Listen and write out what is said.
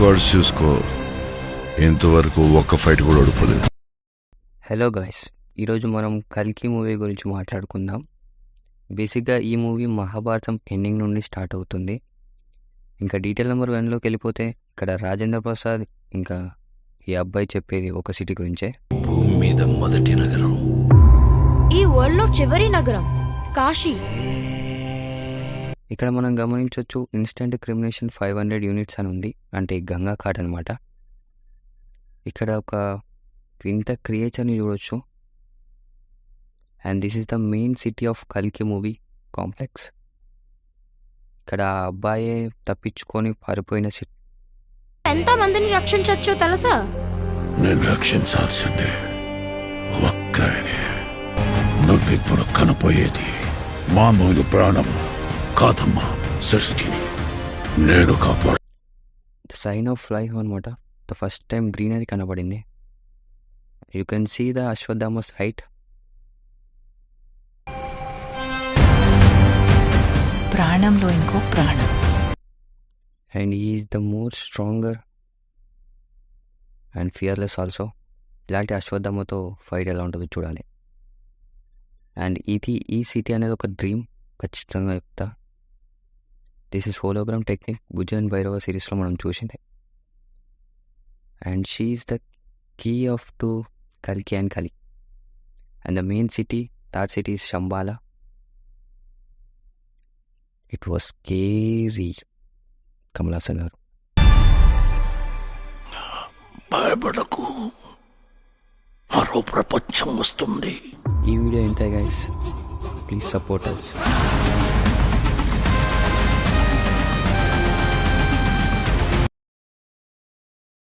Records చూసుకో, ఇంతవరకు ఒక్క ఫైట్ కూడా ఓడిపోలేదు. హలో గాయ్స్, ఈరోజు మనం కల్కి మూవీ గురించి మాట్లాడుకుందాం. బేసిక్గా ఈ మూవీ మహాభారతం ఎండింగ్ నుండి స్టార్ట్ అవుతుంది. ఇంకా డీటెయిల్ నెంబర్ 1లోకి వెళ్ళిపోతే ఇక్కడ రాజేంద్ర ప్రసాద్ ఇంకా ఈ అబ్బాయి చెప్పేది ఒక సిటీ గురించే. భూమి మీద మొదటి నగరం, ఈ వరల్డ్ లో చివరి నగరం కాశీ. ఇక్కడ మనం గమనించవచ్చు ఇన్స్టెంట్ క్రిమినేషన్ 500 యూనిట్స్ అని ఉంది, అంటే గంగా ఘాట్ అనమాట. ఇక్కడ ఒక వింత క్రియేచర్ని చూడొచ్చు. And this is the main city of కల్కి మూవీ కాంప్లెక్స్. ఇక్కడ ఆ అబ్బాయే తప్పించుకొని పారిపోయిన సిటీ. ఎంత మందిని రక్షించొచ్చో తెలుసా? నేను రక్షించాల్సిందే ఒక్కరిని. నువ్విప్పుడు కనపోయేది మామూలు ప్రాణం కాదమ్మా, సృష్టిని నేను కాపాడు. ద సైన్ ఆఫ్ లైఫ్ అనమాట. ద ఫస్ట్ టైం గ్రీనరీ కనబడింది. You can see the Ashwatthama's height. ప్రాణంలో ఇంకో ప్రాణం. And is the more stronger and fearless also. ఇలాంటి అశ్వత్థామతో ఫైట్ ఎలా ఉంటుందో చూడాలి. అండ్ ఈ సిటీ అనేది ఒక డ్రీమ్, ఖచ్చితంగా చెప్తా. దిస్ ఇస్ హోలోగ్రామ్ టెక్నిక్ భుజన్ భైరవ సిరీస్లో మనం చూసింది. And she is the key of to కల్కి and Kali. And the main city, third city is Shambhala. It was scary. Kamal Haasan గారు. భయపడకు, మరో ప్రపంచం వస్తుంది. ఈ వీడియో ఇంతే గైస్, ప్లీజ్ సపోర్ట్ us.